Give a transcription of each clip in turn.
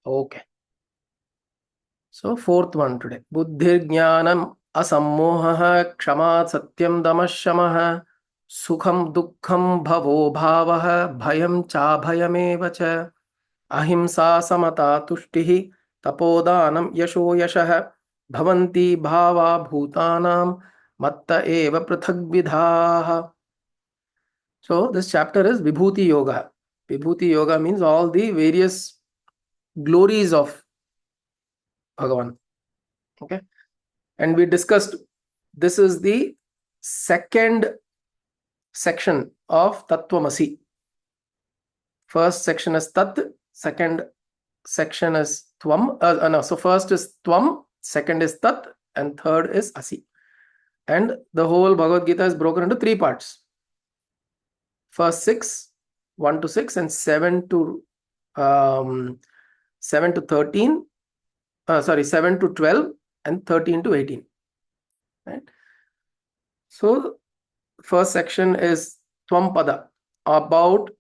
Okay. So fourth one today. Buddhir jnanam asammohah kshamat satyam damashamaha sukham dukkham bhavo bhavah bhayam cha bhayameva cha ahimsa samata tushtihi tapodanam yasho yashah bhavanti bhava bhutanam matta eva prithag vidhaah. So this chapter is Vibhuti Yoga. Vibhuti Yoga means all the various glories of Bhagavan. Okay. And we discussed this is the second section of Tattvamasi. First section is Tat, second section is Tvam. So first is Tvam, second is Tat, and third is Asi. And the whole Bhagavad Gita is broken into three parts. First 6, 1 to 6, and 7 to 13. 7 to 12, and 13 to 18. Right. So first section is Twampada, about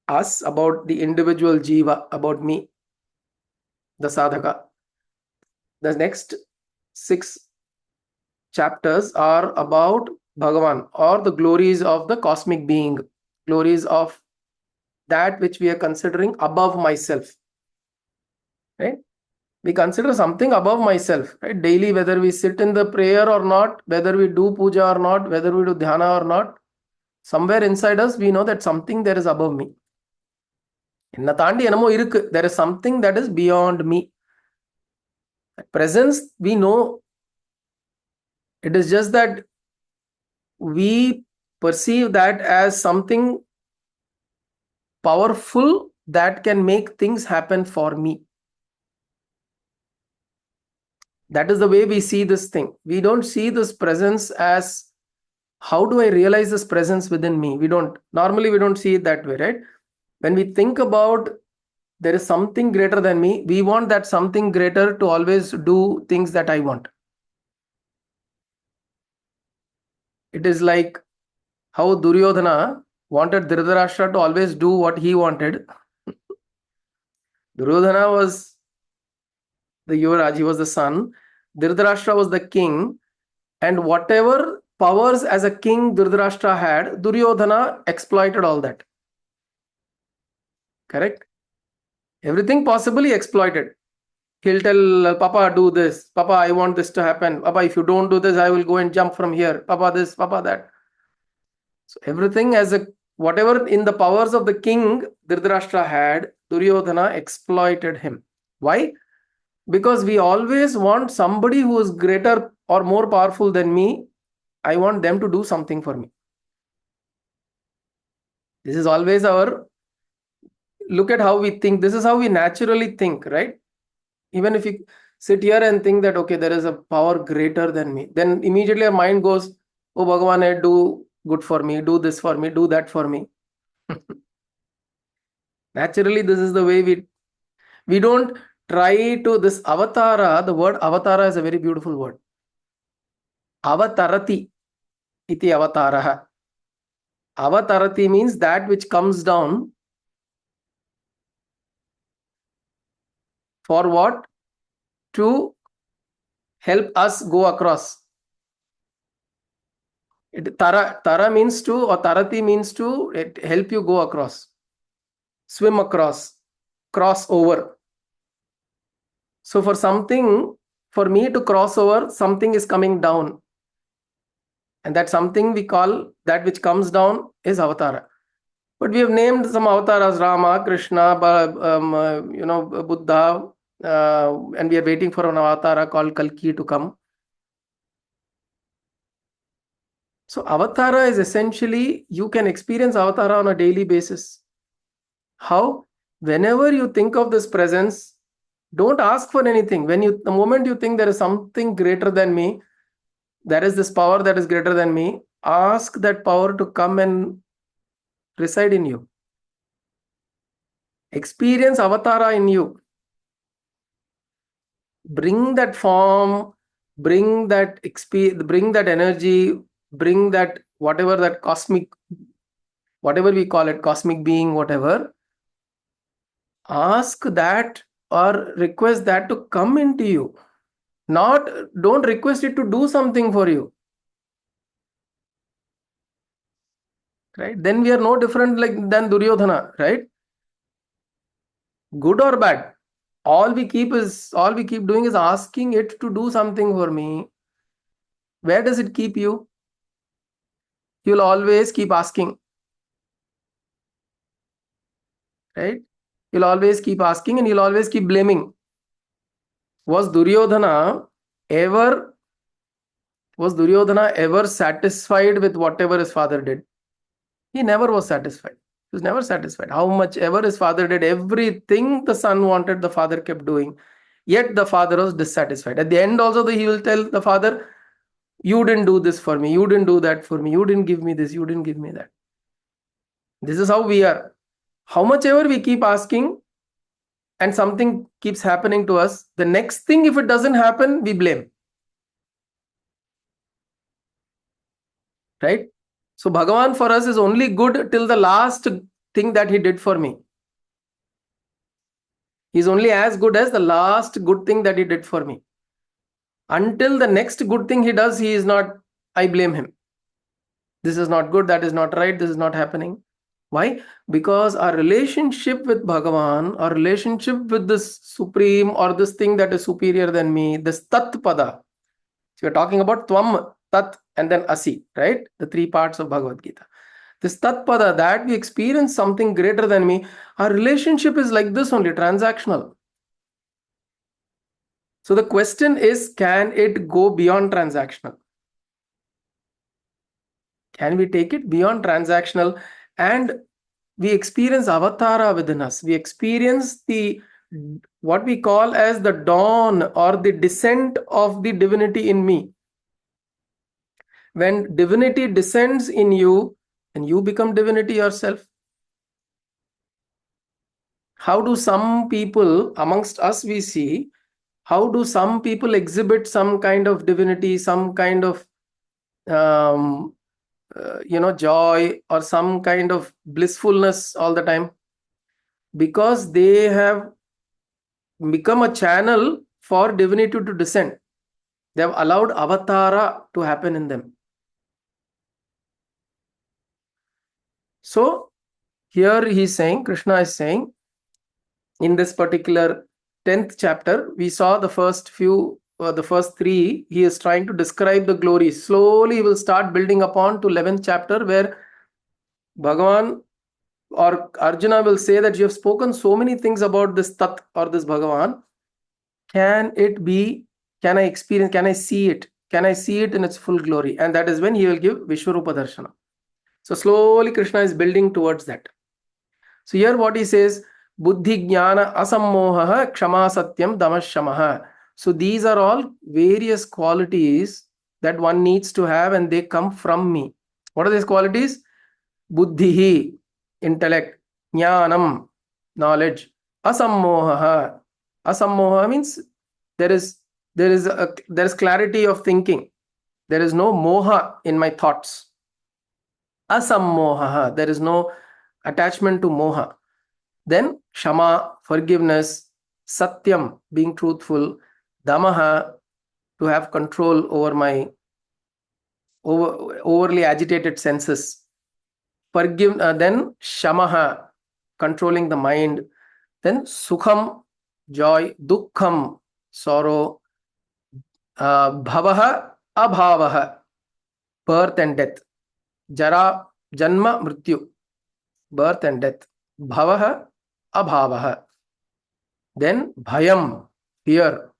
us, about the individual jiva, about me, the sadhaka. The next 6 chapters are about Bhagavan, or the glories of the cosmic being, glories of that which we are considering above myself. Right? We consider something above myself, right? Daily, whether we sit in the prayer or not, whether we do puja or not, whether we do dhyana or not, somewhere inside us, we know that something there is above me. There is something that is beyond me. At presence, we know. It is just that we perceive that as something powerful that can make things happen for me. That is the way we see this thing. We don't see this presence as, how do I realize this presence within me? Normally we don't see it that way, right? When we think about there is something greater than me, we want that something greater to always do things that I want. It is like how Duryodhana wanted Dhritarashtra to always do what he wanted. Duryodhana was the Yuvraj, he was the son. Dhritarashtra was the king. And whatever powers as a king Dhritarashtra had, Duryodhana exploited all that. Correct? Everything possibly exploited. He'll tell Papa, do this. Papa, I want this to happen. Papa, if you don't do this, I will go and jump from here. Papa, this, Papa, that. So everything whatever in the powers of the king Dhritarashtra had, Duryodhana exploited him. Why? Because we always want somebody who is greater or more powerful than me. I want them to do something for me. This is always look at how we think. This is how we naturally think, right? Even if you sit here and think that, okay, there is a power greater than me, then immediately our mind goes, oh, Bhagavan, do good for me, do this for me, do that for me. Naturally, this is the way we don't try to, this avatara, the word avatara is a very beautiful word. Avatarati iti avataraha. Avatarati means that which comes down. For what? To help us go across. Tara means to, or tarati means to help you go across. Swim across, cross over. So for me to cross over, something is coming down. And that something we call, that which comes down, is avatara. But we have named some avatars, Rama, Krishna, Buddha, and we are waiting for an avatara called Kalki to come. So avatara is essentially, you can experience avatara on a daily basis. How? Whenever you think of this presence, don't ask for anything. The moment you think there is something greater than me, there is this power that is greater than me, ask that power to come and reside in you. Experience avatara in you. Bring that form, bring that energy, bring that whatever that cosmic, whatever we call it, cosmic being, whatever. Ask that or request that to come into you. Don't request it to do something for you. Right? Then we are no different than Duryodhana, right? Good or bad. All we keep doing is asking it to do something for me. Where does it keep you? You'll always keep asking, right? You'll always keep asking and you'll always keep blaming. Was Duryodhana ever satisfied with whatever his father did? He never was satisfied. He was never satisfied. How much ever his father did, everything the son wanted, the father kept doing. Yet the father was dissatisfied. At the end also, he will tell the father, you didn't do this for me. You didn't do that for me. You didn't give me this. You didn't give me that. This is how we are. How much ever we keep asking and something keeps happening to us, the next thing, if it doesn't happen, we blame. Right? So Bhagavan for us is only good till the last thing that he did for me. He's only as good as the last good thing that he did for me. Until the next good thing he does, he is not, I blame him. This is not good, that is not right, this is not happening. Why? Because our relationship with Bhagavan, our relationship with this supreme or this thing that is superior than me, this Tat Pada. So we're talking about Tvam, Tat, and then Asi, right? The three parts of Bhagavad Gita. This Tat Pada, that we experience something greater than me, our relationship is like this only, transactional. So the question is, can it go beyond transactional? Can we take it beyond transactional and we experience avatara within us? We experience what we call as the dawn or the descent of the divinity in me. When divinity descends in you and you become divinity yourself. How do some people amongst us we see, how do some people exhibit some kind of divinity, some kind of joy or some kind of blissfulness all the time? Because they have become a channel for divinity to descend. They have allowed avatara to happen in them. So here he's saying, Krishna is saying, in this particular 10th chapter, we saw the first three, he is trying to describe the glory. Slowly he will start building upon to 11th chapter, where Bhagavan or Arjuna will say that you have spoken so many things about this Tat or this Bhagavan. Can I experience, can I see it? Can I see it in its full glory? And that is when he will give Vishwarupa Darshana. So slowly Krishna is building towards that. So here what he says, Buddhi Jnana Asammoha Kshama Satyam Damashamaha. So these are all various qualities that one needs to have and they come from me. What are these qualities? Buddhihi, intellect. Jnanam, knowledge. Asammoha. Asammoha means there is clarity of thinking. There is no moha in my thoughts. Asammoha, there is no attachment to moha. Then Shama, forgiveness. Satyam, being truthful. Damaha, to have control over my overly agitated senses. Then Shamaha, controlling the mind. Then Sukham, joy. Dukkham, sorrow. Bhavaha, abhavaha, birth and death. Jara, janma, mrityu, birth and death. Bhavaha, abhavaha. Then bhayam, fear.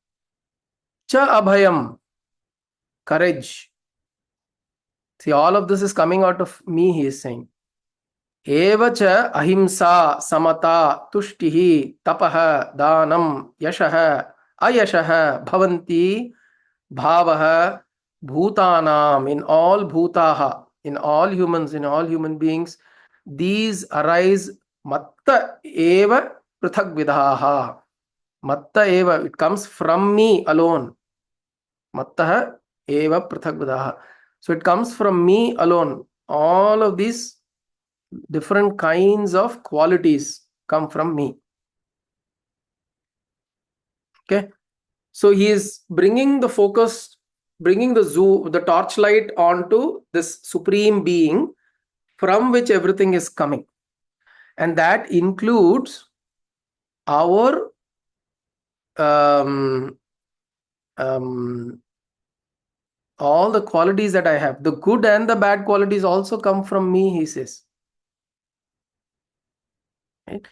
Cha abhayam, courage. See, all of this is coming out of me, he is saying. Eva cha ahimsa, samata, tushtihi, tapaha, danam, yashaha, ayashaha, bhavanti, bhavaha, bhutanam, in all bhutaha, in all humans, in all human beings, these arise matta eva prithak vidaha. Matta eva, it comes from me alone. Mattaha eva prithak vidaha. So it comes from me alone. All of these different kinds of qualities come from me. Okay. So he is bringing the focus, bringing the torchlight onto this supreme being from which everything is coming. And that includes our um, um, all the qualities that I have. The good and the bad qualities also come from me, he says. Right?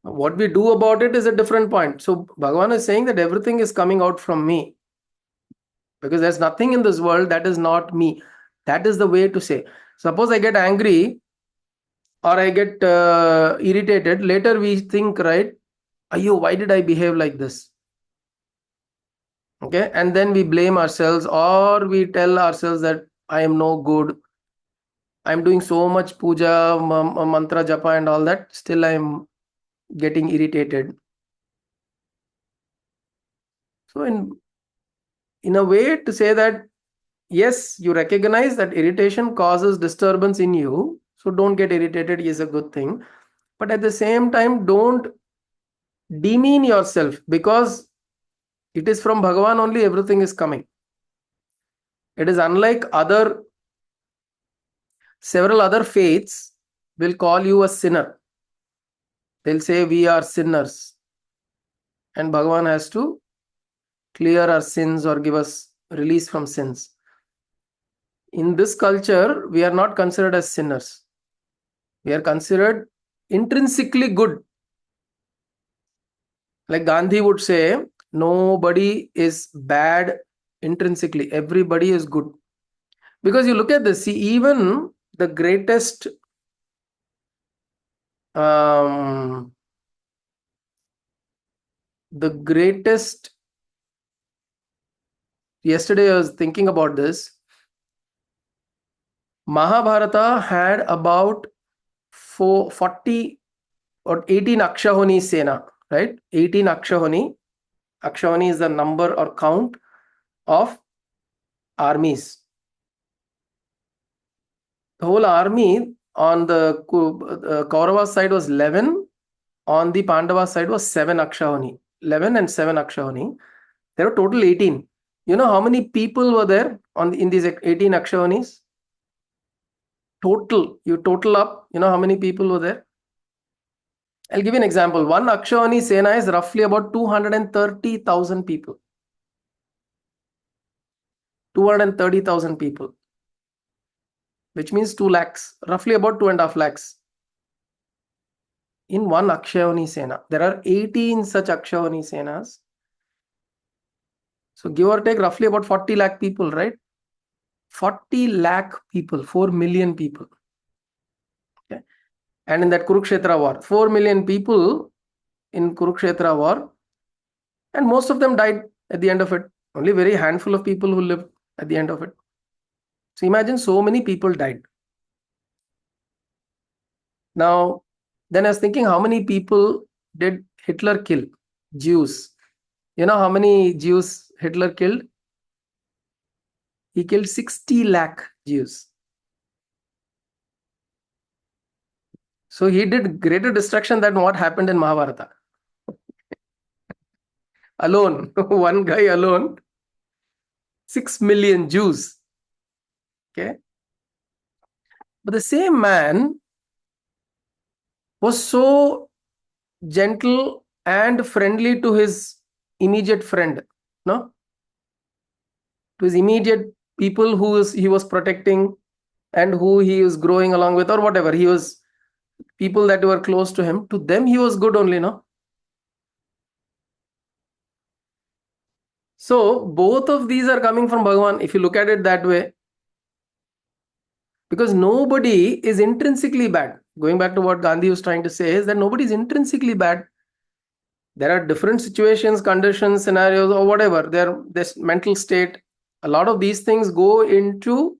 What we do about it is a different point. So Bhagavan is saying that everything is coming out from me, because there's nothing in this world that is not me. That is the way to say. Suppose I get angry or I get irritated. Later we think, right, Ayo, why did I behave like this? Okay, and then we blame ourselves, or we tell ourselves that I am no good. I'm doing so much puja, mantra japa and all that. Still I'm getting irritated. So in a way to say that, yes, you recognize that irritation causes disturbance in you. So don't get irritated is a good thing. But at the same time, don't demean yourself, because it is from Bhagavan only everything is coming. It is unlike several other faiths will call you a sinner. They'll say we are sinners. And Bhagavan has to clear our sins or give us release from sins. In this culture, we are not considered as sinners. We are considered intrinsically good. Like Gandhi would say, nobody is bad intrinsically. Everybody is good. Because you look at this, see, even the greatest um, yesterday I was thinking about this. Mahabharata had about 40 or 18 Akshahoni Sena, right? 18 Akshahoni. Akshahoni is the number or count of armies. The whole army on the Kaurava side was 11, on the Pandava side was 7 Akshahoni. 11 and 7 Akshahoni. There were total 18. You know how many people were there in these 18 Akshahonis? Total. You total up, you know how many people were there? I'll give you an example. One Akshahani Sena is roughly about 230,000 people. 230,000 people. Which means 2 lakhs. Roughly about 2.5 lakhs. In one Akshayani Sena. There are 18 such Akshayani Senas. So give or take roughly about 40 lakh people, right? 40 lakh people, 4 million people. Okay. And in that Kurukshetra war, 4 million people in Kurukshetra war, and most of them died at the end of it. Only very handful of people who lived at the end of it. So imagine so many people died. Now, then I was thinking, how many people did Hitler kill? Jews. You know how many Jews Hitler killed? He killed 60 lakh Jews. So he did greater destruction than what happened in Mahabharata. Alone, one guy alone, 6 million Jews. Okay. But the same man was so gentle and friendly to his immediate friend, no? To his immediate people he was protecting and who he was growing along with, or whatever. He was people that were close to him. To them, he was good only, no? So both of these are coming from Bhagavan, if you look at it that way. Because nobody is intrinsically bad. Going back to what Gandhi was trying to say is that nobody is intrinsically bad. There are different situations, conditions, scenarios, or whatever. This mental state. A lot of these things go into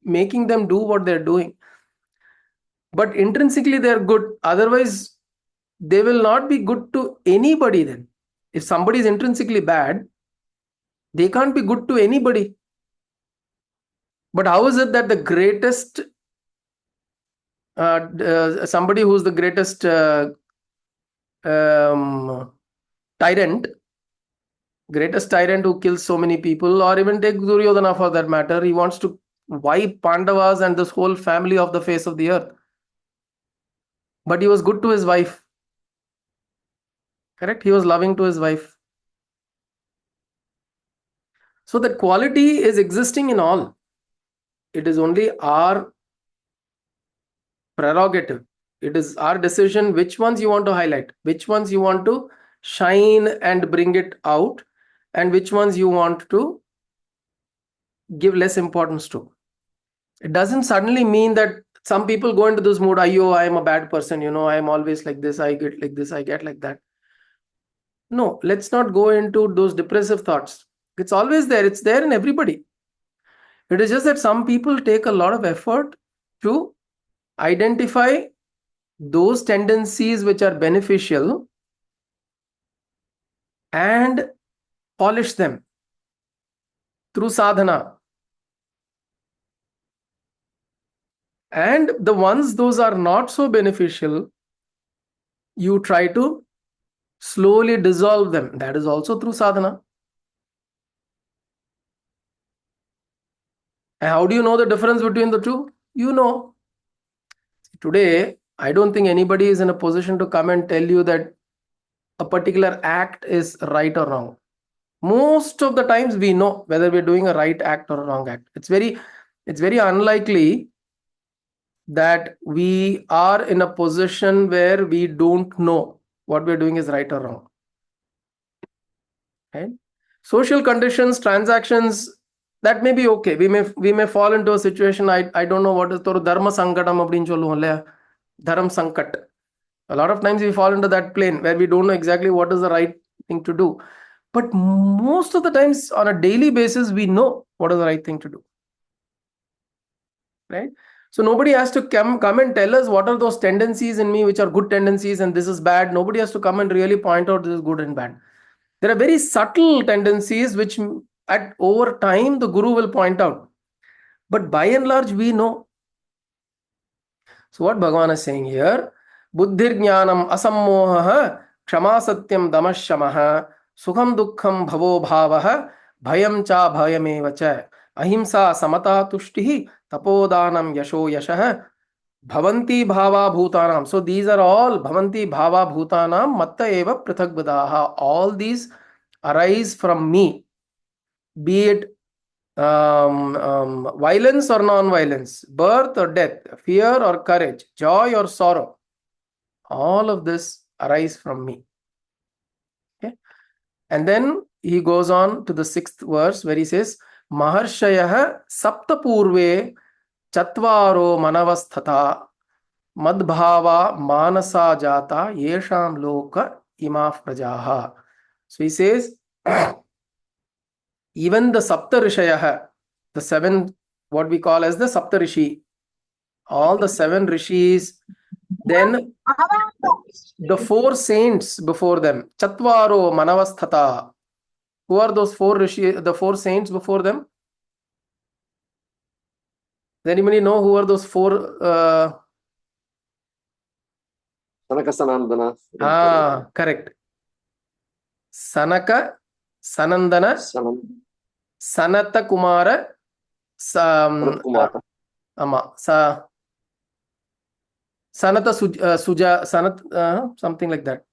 making them do what they're doing. But intrinsically, they're good. Otherwise, they will not be good to anybody then. If somebody is intrinsically bad, they can't be good to anybody. But how is it that the greatest, somebody who's the greatest tyrant greatest tyrant who kills so many people, or even take Duryodhana for that matter. He wants to wipe Pandavas and this whole family off the face of the earth. But he was good to his wife. Correct? He was loving to his wife. So that quality is existing in all. It is only our prerogative. It is our decision which ones you want to highlight, which ones you want to shine and bring it out, and which ones you want to give less importance to. It doesn't suddenly mean that some people go into this mood, I am a bad person, I am always like this, I get like this, I get like that. No, let's not go into those depressive thoughts. It's always there. It's there in everybody. It is just that some people take a lot of effort to identify those tendencies which are beneficial and polish them through sadhana. And the ones those are not so beneficial, you try to slowly dissolve them. That is also through sadhana. And how do you know the difference between the two? You know. Today, I don't think anybody is in a position to come and tell you that a particular act is right or wrong. Most of the times we know whether we're doing a right act or a wrong act. It's very unlikely that we are in a position where we don't know what we're doing is right or wrong. Right? Social conditions, transactions, that may be okay. We may fall into a situation. I don't know what is dharma sankatam அப்படின்னு சொல்லுவோம் இல்லையா, dharam sankat. A lot of times we fall into that plane where we don't know exactly what is the right thing to do. But most of the times on a daily basis, we know what is the right thing to do. Right? So nobody has to come and tell us what are those tendencies in me which are good tendencies and this is bad. Nobody has to come and really point out this is good and bad. There are very subtle tendencies which over time the guru will point out. But by and large, we know. So what Bhagavan is saying here, buddhir jnanam asammoha kshama satyam damashamaha sukham dukkham bhavo bhavaha bhayam cha bhayameva cha ahimsa samata tushtihi tapodanam yasho yashah bhavanti bhava bhutanam. So these are all bhavanti bhava bhutanam matta eva prithak vidaha. All these arise from me, be it violence or non-violence, birth or death, fear or courage, joy or sorrow. All of this arise from me. Okay? And then he goes on to the 6th verse where he says, Maharshayah saptapurve chatvaro manavasthata madbhava manasa jata yesham loka imaf prajaha. So he says, even the Sapta Rishayah, the 7, what we call as the Sapta Rishi, all the 7 rishis, then the 4 saints before them, Chatvaro Manavasthata. Who are those 4 rishis, the 4 saints before them? Does anybody know who are those 4? Sanaka Sanandana. Correct. Sanaka, Sanandana, Sanata Kumara, Sanata Suja, Sanat, something like that.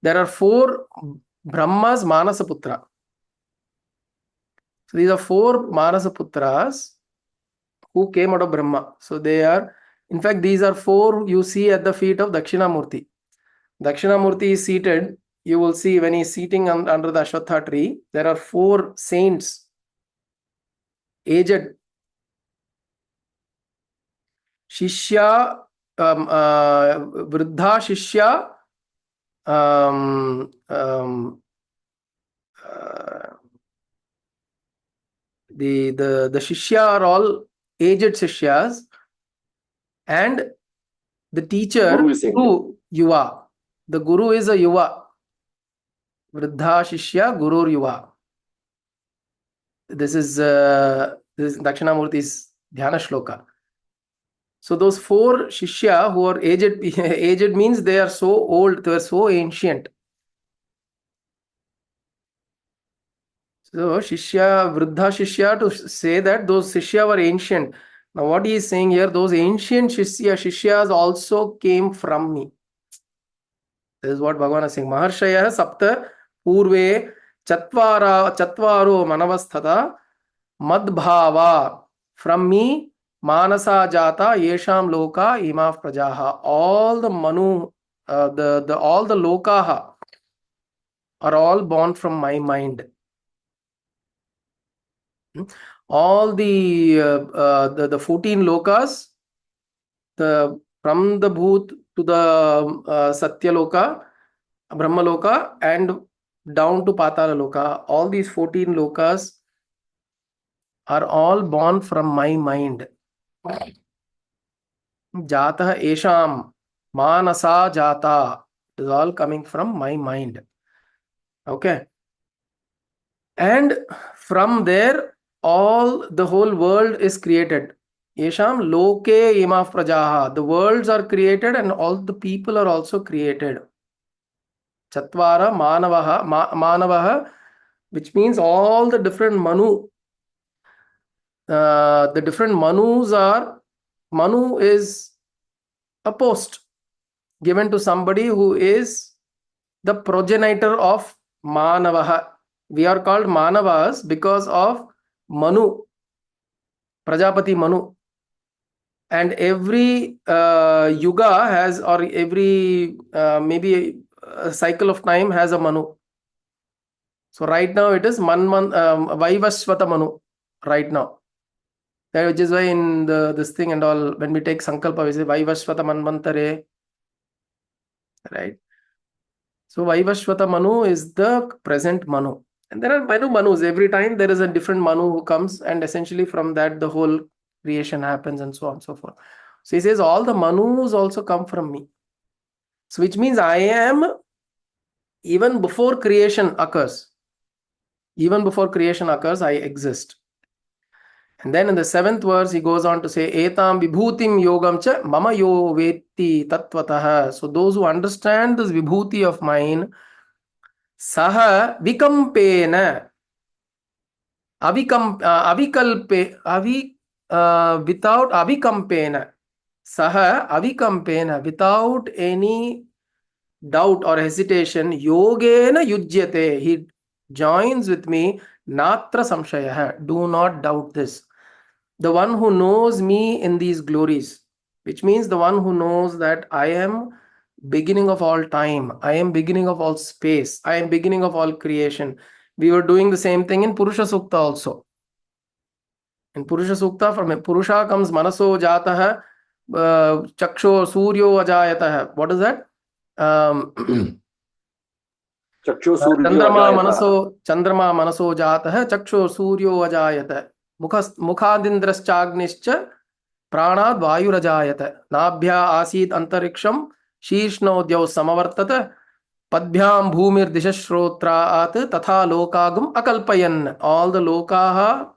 There are 4 Brahmas Manasaputra. So these are 4 Manasaputras who came out of Brahma. So they are, in fact, these are 4 you see at the feet of Dakshinamurti. Dakshinamurti is seated. You will see when he is sitting under the Ashwatha tree, there are 4 saints, aged. Shishya, Vruddha Shishya, the Shishya are all aged Shishyas, and the teacher, Guru Yuva. The Guru is a Yuva. Vruddha Shishya, Guru Yuva. This is Dakshinamurti's Dhyana Shloka. So those 4 Shishya who are aged, aged means they are so old, they are so ancient. So Shishya, Vruddha Shishya, to say that those Shishya were ancient. Now what he is saying here, those ancient Shishyas also came from me. This is what Bhagavan is saying. Maharshaya Sapta Purve Chatvaro Manavasthata Madbhava. From me, Manasa Jata Yesham Loka Imav Prajaha. All the Manu, all the Lokaha are all born from my mind. All the 14 lokas, from the Bhut to the Satya Loka, Brahma Loka, and down to Patala Loka, all these 14 lokas are all born from my mind. Jatah Esham, Manasa Jata. It is all coming from my mind. Okay. And from there, the whole world is created. Yesham loke imaf prajaha. The worlds are created and all the people are also created. Chatvara manavaha, which means all the different manu. The different manus are, manu is a post given to somebody who is the progenitor of manavaha. We are called manavas because of Manu, Prajapati Manu. And every yuga has, or every maybe a cycle of time has a Manu. So right now it is Vaivasvata Manu right now. Which is why in this thing and all, when we take Sankalpa, we say Vaivasvata Manvantare. Right? So Vaivasvata Manu is the present Manu. And there are many Manus. Every time there is a different Manu who comes, and essentially from that the whole creation happens and so on and so forth. So he says all the Manus also come from me. So which means I am, even before creation occurs. Even before creation occurs, I exist. And then in the 7th verse, he goes on to say, Etam vibhutim yogam cha mama yo veti tatvatah. So those who understand this vibhuti of mine, saha vikampena, avikalpe, without avikampena, saha avikampena, without any doubt or hesitation, yogena yujyate, he joins with me, natra samshayah, do not doubt this. The one who knows me in these glories, which means the one who knows that I am beginning of all time, I am beginning of all space, I am beginning of all creation. We were doing the same thing in Purusha Sukta also. In Purusha Sukta, from Purusha comes Manaso Jatah, Chaksho Suryo Ajayatah. What is that? चक्षु सूर्यो अजायत चंद्रमा मनसो जातः चक्षु सूर्यो अजायत मुखादिन्द्रश्चाग्निश्च प्राणाद् वायुरजायत नाभ्या आसीत् अंतरिक्षं शीर्ष्णोद्यौ समवर्तत पद्भ्यां भूमिर्दिशश्रोत्रात् तथा लोकागम अकल्पयन्. All the lokaha,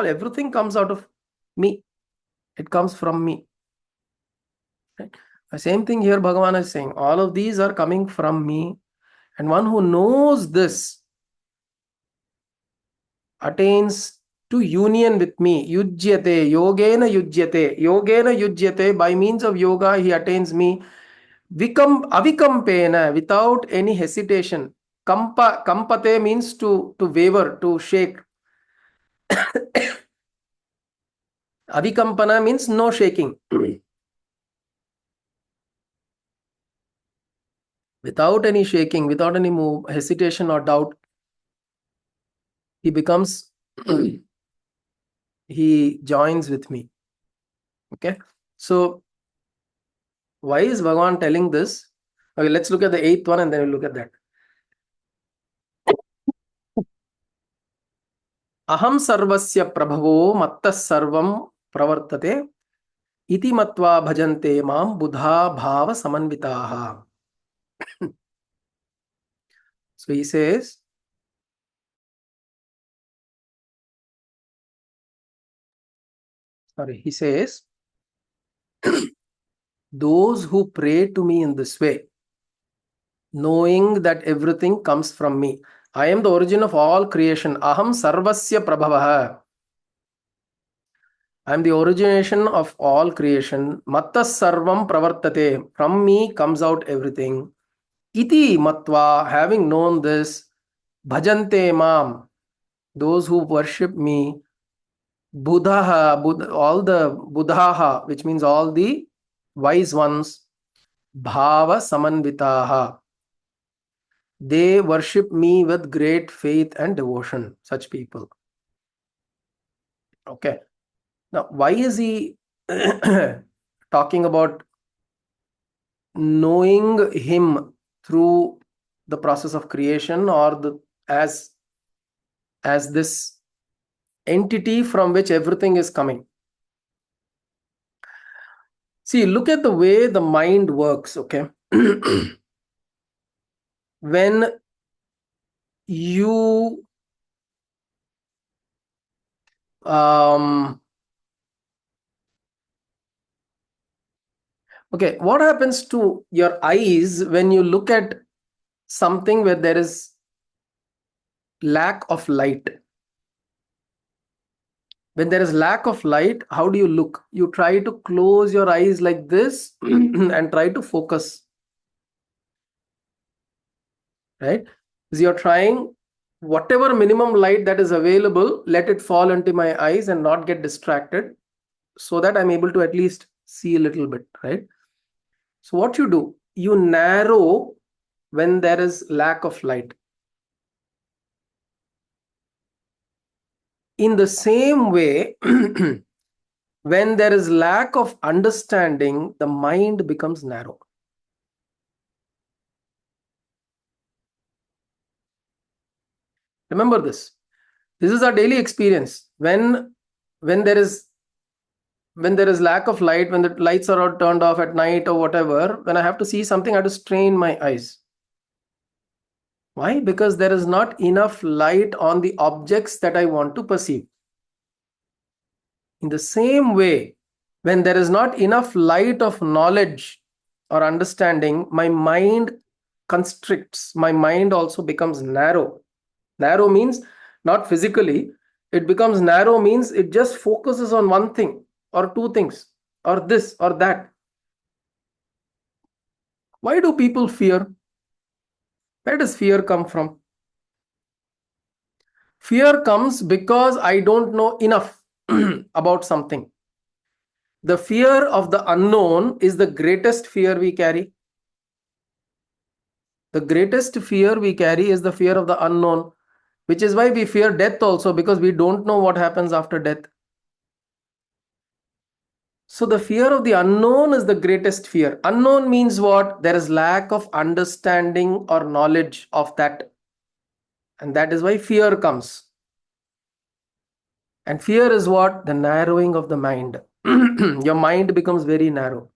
everything comes out of me. It comes from me. Right? The same thing here Bhagavan is saying. All of these are coming from me. And one who knows this attains to union with me. Yujyate, yogena yujyate. Yogena yujyate, by means of yoga, he attains me. Avikampena, without any hesitation. Kampate means to waver, to shake. Avikampana means no shaking. Without any shaking, without any hesitation or doubt, he becomes, he joins with me. Okay. So, why is Bhagavan telling this? Okay, let's look at the 8th one and then we'll look at that. Aham sarvasya prabhavo mattas sarvam pravartate iti matva bhajante mam buddha bhava samanvitaha. So he says, those who pray to me in this way, knowing that everything comes from me. I am the origin of all creation. Aham sarvasya prabhavah. I am the origination of all creation. Matta sarvam pravartate. From me comes out everything. Iti matva, having known this, bhajante mam, those who worship me, buddhaha, all the buddhaha, which means all the wise ones, bhava samanvitaha, they worship me with great faith and devotion, such people. Okay. Now, why is he talking about knowing him through the process of creation, or as this entity from which everything is coming? See, look at the way the mind works, okay? When you okay, what happens to your eyes when you look at something where there is lack of light? When there is lack of light, how do you look? You try to close your eyes like this and try to focus, right? Because you're trying whatever minimum light that is available, let it fall into my eyes and not get distracted, so that I'm able to at least see a little bit, right? So what you do, you narrow when there is lack of light. In the same way, when there is lack of understanding, the mind becomes narrow. Remember this. This is our daily experience. When there is lack of light, when the lights are all turned off at night or whatever, when I have to see something, I have to strain my eyes. Why? Because there is not enough light on the objects that I want to perceive. In the same way, when there is not enough light of knowledge or understanding, my mind constricts. My mind also becomes narrow. Narrow means not physically. It becomes narrow means it just focuses on one thing or two things or this or that. Why do people fear? Where does fear come from? Fear comes because I don't know enough about something. The fear of the unknown is the greatest fear we carry. The greatest fear we carry is the fear of the unknown, which is why we fear death also, because we don't know what happens after death. So the fear of the unknown is the greatest fear. Unknown means what? There is lack of understanding or knowledge of that. And that is why fear comes. And fear is what? The narrowing of the mind. Your mind becomes very narrow.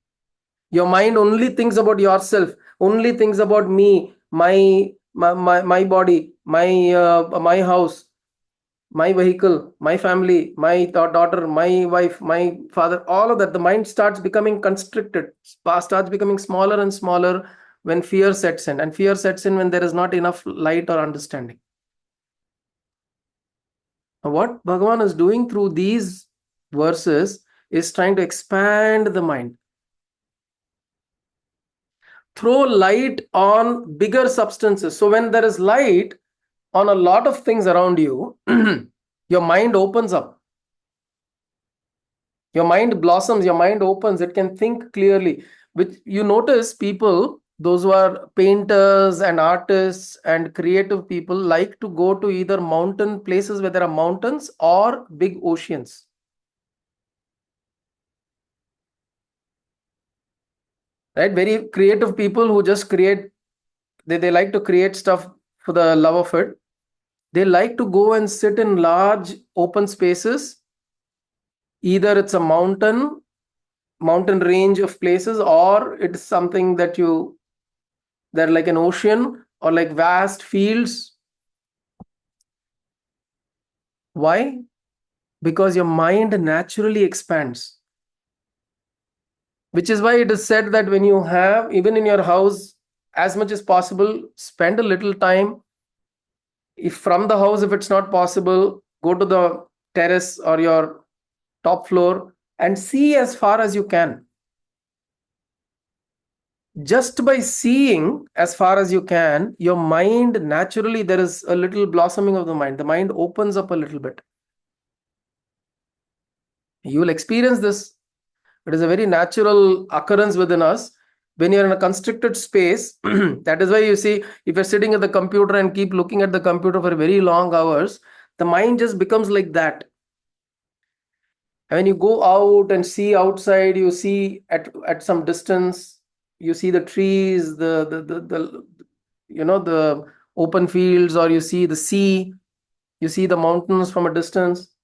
Your mind only thinks about yourself, only thinks about me, my body, my house, my vehicle, my family, my daughter, my wife, my father, all of that. The mind starts becoming constricted, starts becoming smaller and smaller when fear sets in. And fear sets in when there is not enough light or understanding. Now, what Bhagavan is doing through these verses is trying to expand the mind. Throw light on bigger substances. So when there is light on a lot of things around you, your mind opens up. Your mind blossoms, your mind opens, it can think clearly. Which you notice people, those who are painters and artists and creative people, like to go to either mountain places where there are mountains or big oceans. Right? Very creative people who just create, they like to create stuff for the love of it. They like to go and sit in large open spaces. Either it's a mountain range of places, or it's something that they're like an ocean or like vast fields. Why? Because your mind naturally expands. Which is why it is said that when you have, even in your house, as much as possible, spend a little time If from the house, if it's not possible, go to the terrace or your top floor and see as far as you can. Just by seeing as far as you can, your mind naturally, there is a little blossoming of the mind. The mind opens up a little bit. You will experience this. It is a very natural occurrence within us. When you're in a constricted space, that is why you see, if you're sitting at the computer and keep looking at the computer for very long hours, the mind just becomes like that. And when you go out and see outside, you see at some distance, you see the trees, the the open fields, or you see the sea, you see the mountains from a distance.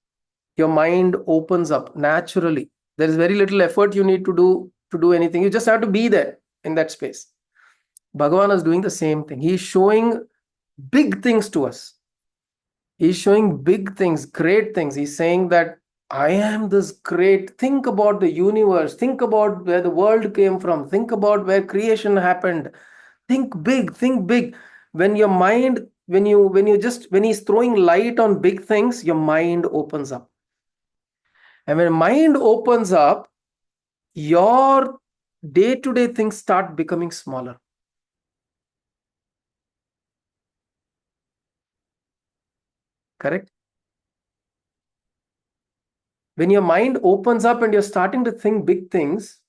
Your mind opens up naturally. There is very little effort you need to do anything. You just have to be there in that space. Bhagavan is doing the same thing. He is showing big things to us. He's showing big things, great things. He's saying that I am this great. Think about the universe. Think about where the world came from. Think about where creation happened. Think big, think big. When your mind, when he's throwing light on big things, your mind opens up. And when mind opens up, your day-to-day things start becoming smaller. Correct? When your mind opens up and you're starting to think big things,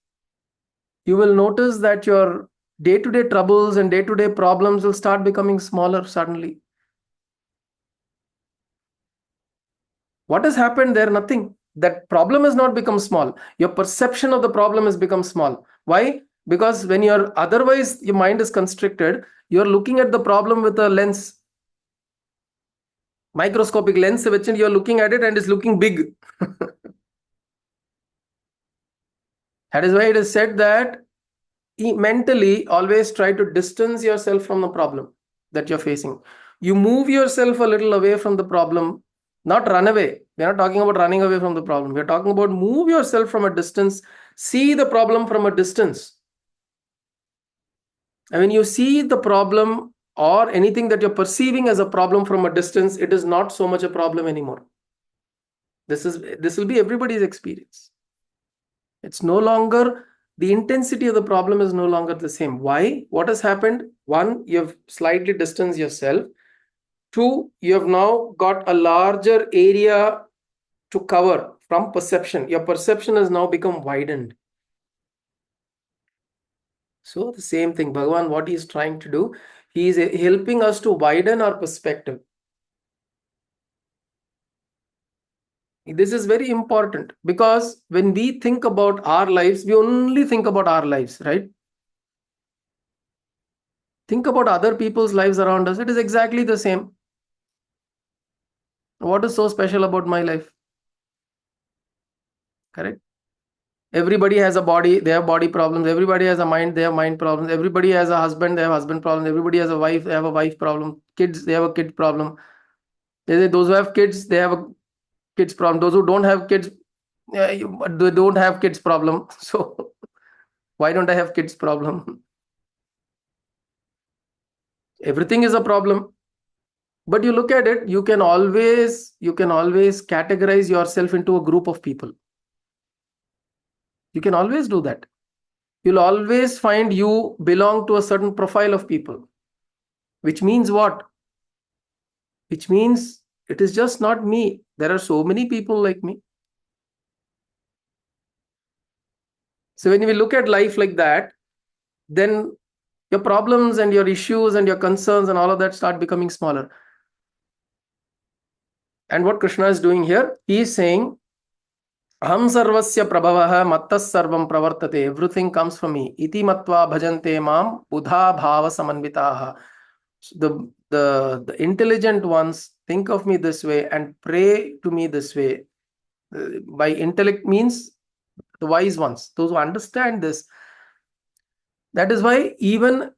you will notice that your day-to-day troubles and day-to-day problems will start becoming smaller suddenly. What has happened there? Nothing. That problem has not become small. Your perception of the problem has become small. Why? Because when you're otherwise, your mind is constricted, you're looking at the problem with a lens, microscopic lens, which you're looking at it and it's looking big. That is why it is said that mentally always try to distance yourself from the problem that you're facing. You move yourself a little away from the problem, not run away. We're not talking about running away from the problem. We're talking about move yourself from a distance, see the problem from a distance. And when you see the problem or anything that you're perceiving as a problem from a distance, it is not so much a problem anymore. This will be everybody's experience. It's no longer, the intensity of the problem is no longer the same. Why? What has happened? One, you have slightly distanced yourself. Two, you have now got a larger area to cover from perception. Your perception has now become widened. So the same thing, Bhagavan, what he is trying to do, he is helping us to widen our perspective. This is very important because when we think about our lives, we only think about our lives, right? Think about other people's lives around us. It is exactly the same. What is so special about my life? Correct? Everybody has a body, they have body problems. Everybody has a mind, they have mind problems. Everybody has a husband, they have husband problems. Everybody has a wife, they have a wife problem. Kids, they have a kid problem. Those who have kids, they have a kids problem. Those who don't have kids, they don't have kids problem. So why don't I have kids problem? Everything is a problem. But you look at it, you can always categorize yourself into a group of people. You can always do that. You'll always find you belong to a certain profile of people. Which means what? Which means it is just not me. There are so many people like me. So when we look at life like that, then your problems and your issues and your concerns and all of that start becoming smaller. And what Krishna is doing here, he is saying, Aham sarvasya prabhavah mattas sarvam pravartate. Everything comes from me. Iti matva bhajante mam buddha bhava samanvitaha. The intelligent ones think of me this way and pray to me this way. By intellect means the wise ones, those who understand this. That is why even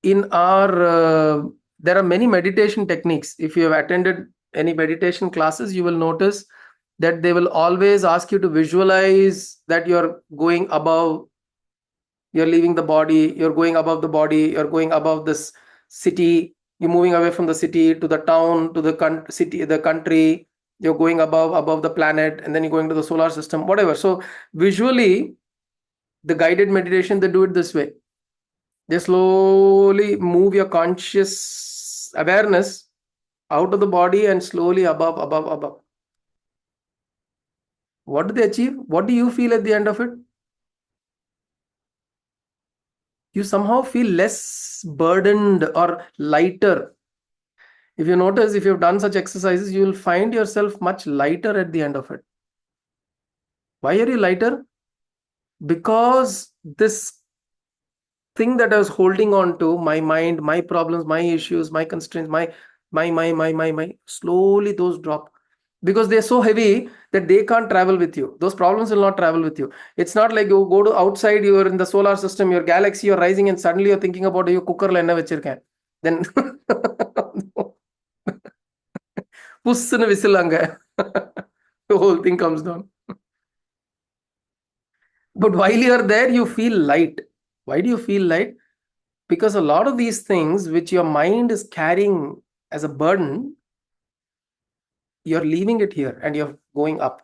in our, there are many meditation techniques. If you have attended any meditation classes, you will notice that they will always ask you to visualize that you're going above, you're leaving the body, you're going above the body, you're going above this city, You're moving away from the city to the town, to the city, the country. You're going above the planet, and then you're going to the solar system, whatever. So visually, the guided meditation, they do it this way. They slowly move your conscious awareness out of the body and slowly above. What do they achieve? What do you feel at the end of it? You somehow feel less burdened or lighter. If you notice, if you've done such exercises, you will find yourself much lighter at the end of it. Why are you lighter? Because this thing that I was holding on to, my mind, my problems, my issues, my constraints, my, slowly those drop. Because they're so heavy that they can't travel with you. Those problems will not travel with you. It's not like you go to outside, you're in the solar system, your galaxy, you're rising, and suddenly you're thinking about your cooker la enna vechirken. Then pussunu whistle anga. The whole thing comes down. But while you're there, you feel light. Why do you feel light? Because a lot of these things which your mind is carrying as a burden, you're leaving it here and you're going up.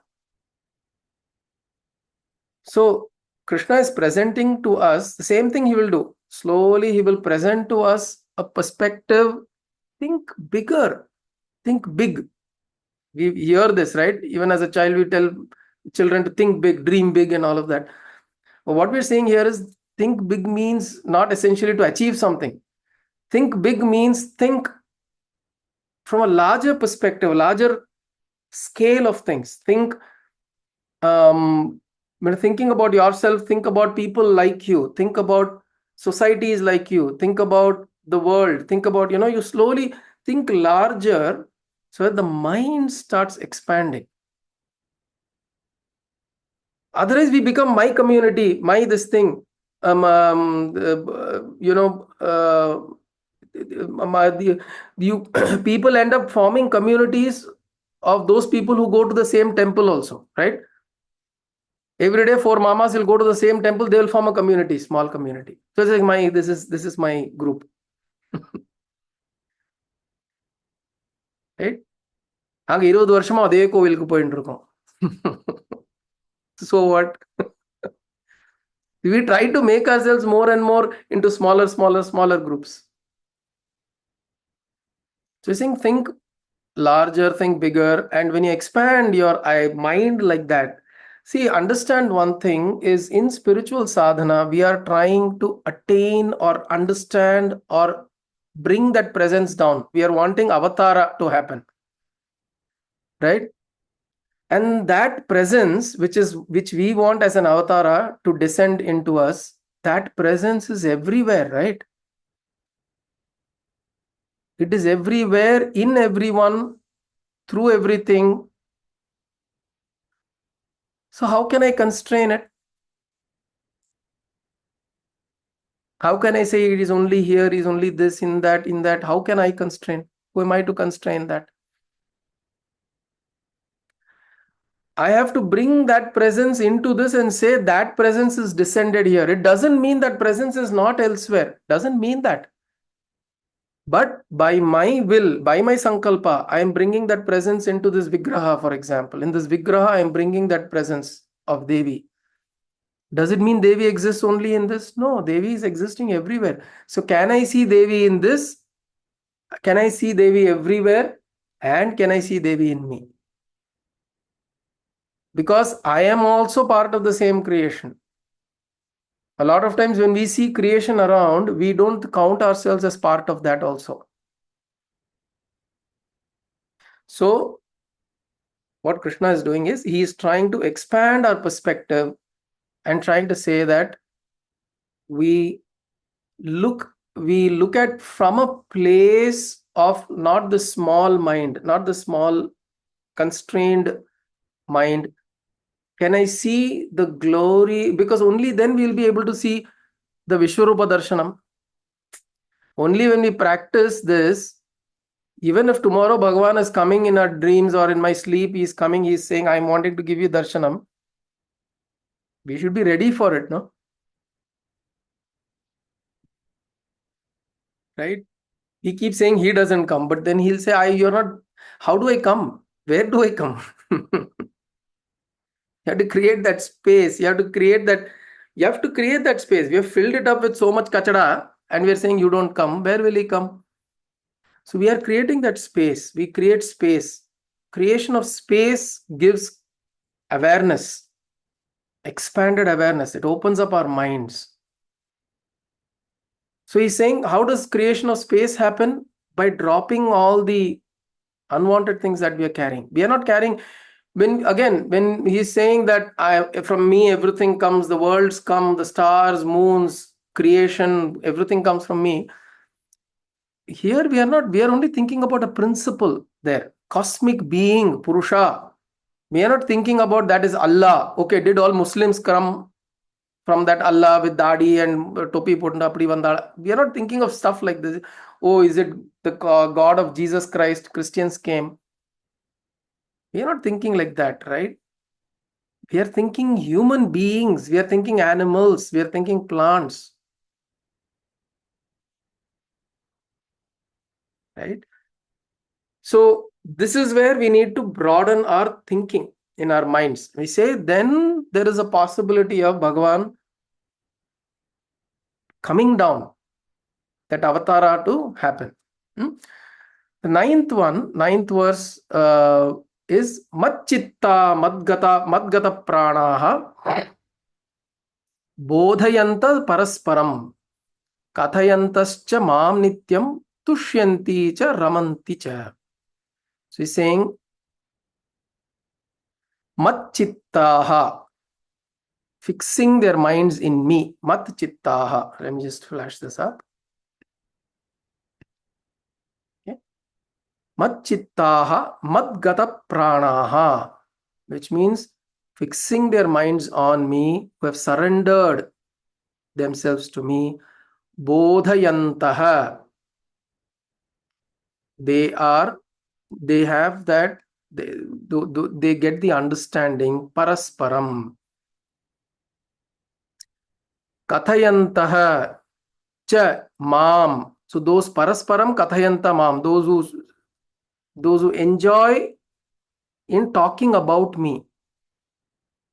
So Krishna is presenting to us the same thing he will do. Slowly he will present to us a perspective. Think bigger, think big. We hear this, right? Even as a child, we tell children to think big, dream big, and all of that. But what we're saying here is think big means not essentially to achieve something. Think big means think from a larger perspective, larger scale of things. Think when thinking about yourself, think about people like you, think about societies like you, think about the world, think about, you slowly think larger so that the mind starts expanding. Otherwise, we become my community, my this thing. You know, you people end up forming communities of those people who go to the same temple also, right? Every day, four mamas will go to the same temple. They will form a community, small community. So it's like this is my group, right? அங்க 20 வருஷமா அதே கோவிலுக்கு போயிட்டு இருக்கோம். So what? We try to make ourselves more and more into smaller groups. So you think larger, think bigger, and when you expand your mind like that, see, understand one thing is in spiritual sadhana, we are trying to attain or understand or bring that presence down. We are wanting avatara to happen, right? And that presence, which we want as an avatara to descend into us, that presence is everywhere, right? It is everywhere, in everyone, through everything. So how can I constrain it? How can I say it is only here, is only this, in that? How can I constrain? Who am I to constrain that? I have to bring that presence into this and say that presence is descended here. It doesn't mean that presence is not elsewhere. Doesn't mean that. But by my will, by my sankalpa, I am bringing that presence into this vigraha, for example. In this vigraha, I am bringing that presence of Devi. Does it mean Devi exists only in this? No, Devi is existing everywhere. So can I see Devi in this? Can I see Devi everywhere? And can I see Devi in me? Because I am also part of the same creation. A lot of times when we see creation around, we don't count ourselves as part of that also. So what Krishna is doing is he is trying to expand our perspective and trying to say that we look at from a place of not the small mind, not the small constrained mind. Can I see the glory? Because only then we'll be able to see the Vishwarupa Darshanam. Only when we practice this, even if tomorrow Bhagavan is coming in our dreams or in my sleep, he's coming, he's saying, I'm wanting to give you darshanam. We should be ready for it, no? Right? He keeps saying he doesn't come, but then he'll say, you're not, how do I come? Where do I come? You have to create that space. You have to create that space. We have filled it up with so much kachada and we're saying you don't come. Where will he come? So we are creating that space. We create space. Creation of space gives awareness, expanded awareness. It opens up our minds. So he's saying, how does creation of space happen? By dropping all the unwanted things that we are carrying. We are not carrying. When he's saying that from me everything comes, the worlds come, the stars, moons, creation, everything comes from me. Here we are only thinking about a principle there. Cosmic being, Purusha. We are not thinking about that is Allah. Okay, did all Muslims come from that Allah with dadi and topi putnapdi vandala? We are not thinking of stuff like this. Oh, is it the God of Jesus Christ? Christians came. We are not thinking like that, right? We are thinking human beings. We are thinking animals. We are thinking plants, right? So this is where we need to broaden our thinking in our minds. We say then there is a possibility of Bhagavan coming down, that avatara to happen. The ninth verse is Matchitta Madgata Pranaha Bodhayanta Parasparam Kathayantascha Mam Nityam Tushyanti cha Ramanti cha. So he's saying Matchittaha, fixing their minds in me. Matchittaha. Let me just flash this up. Matchittaha Madgata Pranaha, which means fixing their minds on me, who have surrendered themselves to me. Bodhayantaha. They have that, they get the understanding. Parasparam. Kathayantaha cha mam. So those parasparam kathayanta mam, those who enjoy in talking about me.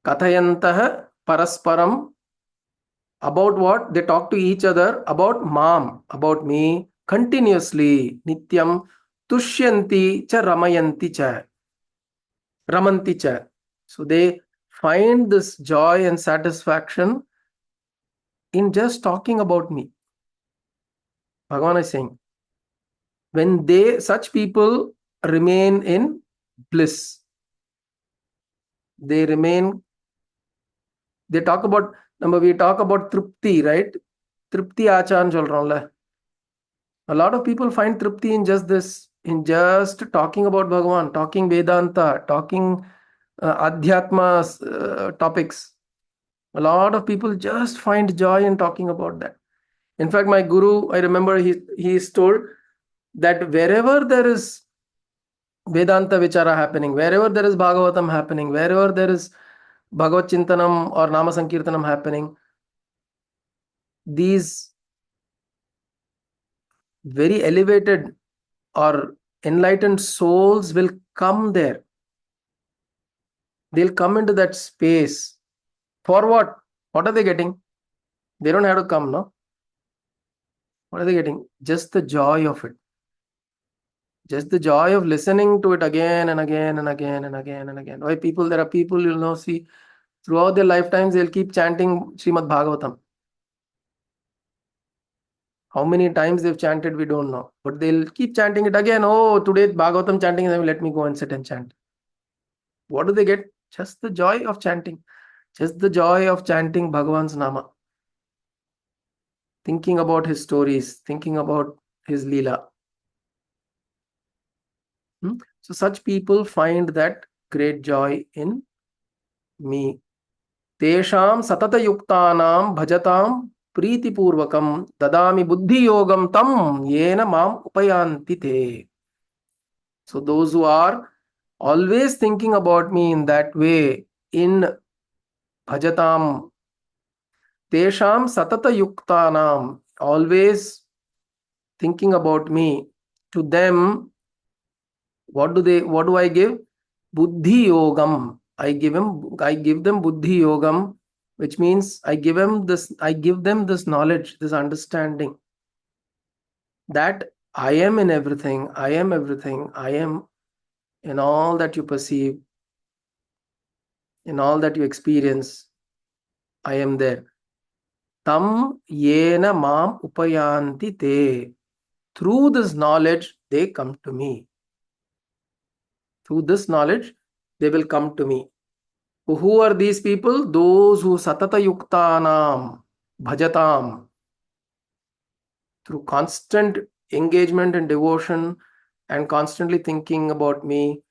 Kathayantaha parasparam. About what? They talk to each other about mam, about me, continuously. Nityam tushyanti cha ramayanti cha. Ramanti cha. So they find this joy and satisfaction in just talking about me. Bhagavan is saying, when such people remain in bliss, they talk about, we talk about tripti, right? Tripti achan solronla. A lot of people find tripti in just this, in just talking about Bhagavan, talking Vedanta, talking Adhyatma topics. A lot of people just find joy in talking about that. In fact, my guru, I remember he is told that wherever there is Vedanta Vichara happening, wherever there is Bhagavatam happening, wherever there is Bhagavad Chintanam or Nama Sankirtanam happening, these very elevated or enlightened souls will come there. They'll come into that space. For what? What are they getting? They don't have to come, no? What are they getting? Just the joy of it. Just the joy of listening to it again and again and again and again and again. Why there are people, you'll know, see, throughout their lifetimes, they'll keep chanting Srimad Bhagavatam. How many times they've chanted, we don't know. But they'll keep chanting it again. Oh, today Bhagavatam chanting, and let me go and sit and chant. What do they get? Just the joy of chanting. Just the joy of chanting Bhagavan's Nama. Thinking about his stories, thinking about his Leela. So such people find that great joy in me. Tesham satata yuktanam bhajatam priti purvakam dadami buddhi yogam tam yena mam upayanti te. So those who are always thinking about me in that way, in bhajatam, tesham satata yuktanam, always thinking about me, to them, what do I give? Buddhi yogam. I give them buddhi yogam, which means I give them this knowledge, this understanding that I am in everything, I am everything, I am in all that you perceive, in all that you experience, I am there. Tam yena mam upayanti te. Through this knowledge, they come to me. Through this knowledge, they will come to me. Who are these people? Those who satata yuktanam bhajatam. Through constant engagement and devotion and constantly thinking about me,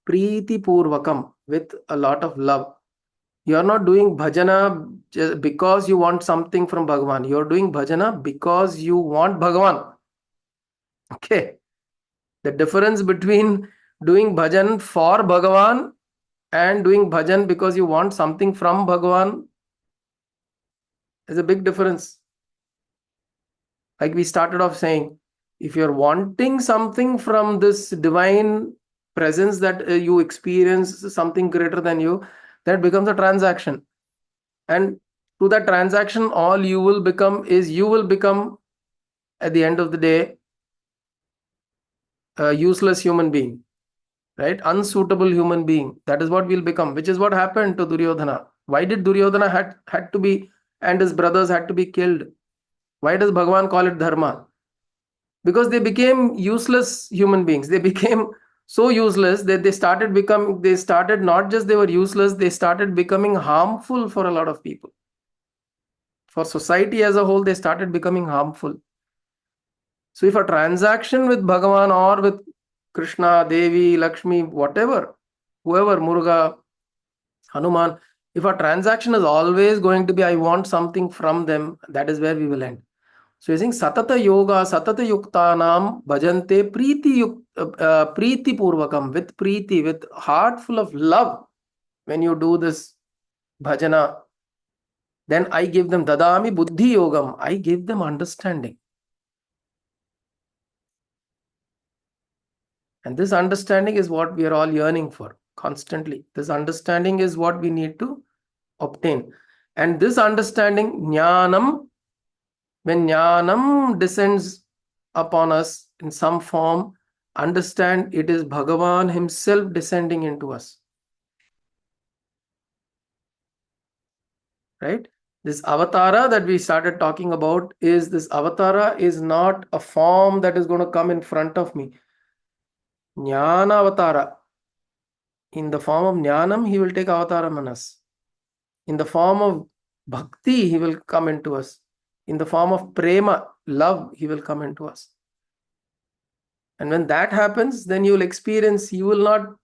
preeti purvakam, with a lot of love. You are not doing bhajana just because you want something from Bhagavan. You are doing bhajana because you want Bhagavan. Okay. The difference between doing bhajan for Bhagavan and doing bhajan because you want something from Bhagavan is a big difference. Like we started off saying, if you're wanting something from this divine presence that you experience something greater than you, that becomes a transaction. And through that transaction, all you will become is at the end of the day a useless human being, right? Unsuitable human being. That is what we'll become, which is what happened to Duryodhana. Why did Duryodhana had to be, and his brothers had to be killed? Why does Bhagavan call it dharma? Because they became useless human beings. They became so useless that they started not just they were useless, they started becoming harmful for a lot of people. For society as a whole, they started becoming harmful. So if a transaction with Bhagavan or with Krishna, Devi, Lakshmi, whatever, whoever, Muruga, Hanuman, if a transaction is always going to be, I want something from them, that is where we will end. So he's saying satata yoga, satata yuktanam bhajante preeti purvakam, with preeti, with heart full of love. When you do this bhajana, then I give them dadami buddhi yogam, I give them understanding. And this understanding is what we are all yearning for constantly. This understanding is what we need to obtain. And this understanding, jnanam, when jnanam descends upon us in some form, understand it is Bhagavan himself descending into us. Right? This avatara that we started talking about this avatara is not a form that is going to come in front of me. Jnana avatara. In the form of jnanam, he will take avatara manas. In the form of bhakti, he will come into us. In the form of prema, love, he will come into us. And when that happens, then you will experience, you will not,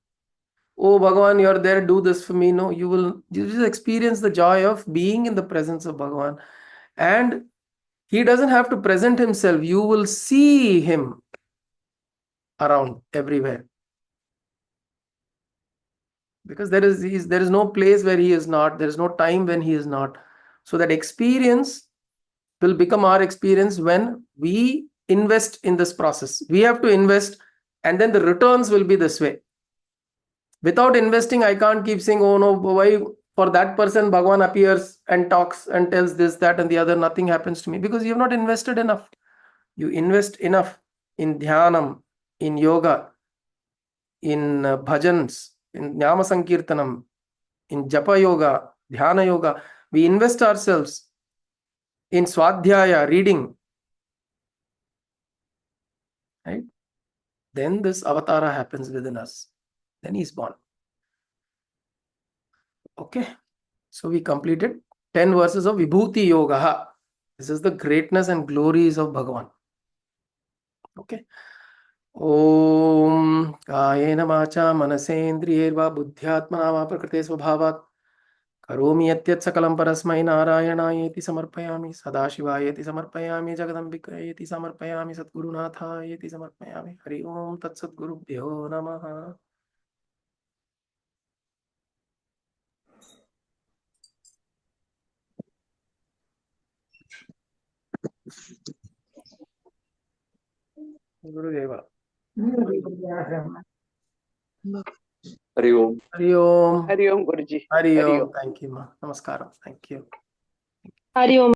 oh Bhagavan, you're there, do this for me. No, you just experience the joy of being in the presence of Bhagavan. And he doesn't have to present himself. You will see him around everywhere. Because there is no place where he is not. There is no time when he is not. So that experience will become our experience when we invest in this process. We have to invest, and then the returns will be this way. Without investing, I can't keep saying, oh no, why for that person Bhagavan appears and talks and tells this, that, and the other, nothing happens to me, because you have not invested enough. You invest enough in dhyanam, in yoga, in bhajans, in Nyama Sankirtanam, in Japa Yoga, Dhyana Yoga. We invest ourselves in Swadhyaya, reading. Right? Then this avatara happens within us. Then he's born. Okay. So we completed 10 verses of Vibhuti Yoga. This is the greatness and glories of Bhagavan. Okay. Om Kayena Vacha Manasendriyerva Buddhyatmana va Prakrite Svabhavat Karomi Yatyat Sakalam Parasmai Narayanayeti Samarpayami Sadashivayeti Samarpayami Jagadambikayeti Samarpayami Satgurunathayeti Samarpayami Hari Om Tat Satgurubhyo Namaha. Gurudeva. Hari Om. Hari Om. Hari Om Guruji. Hari Hari Om. Om. Thank you మా. నమస్కారం. Thank you. Hari Om.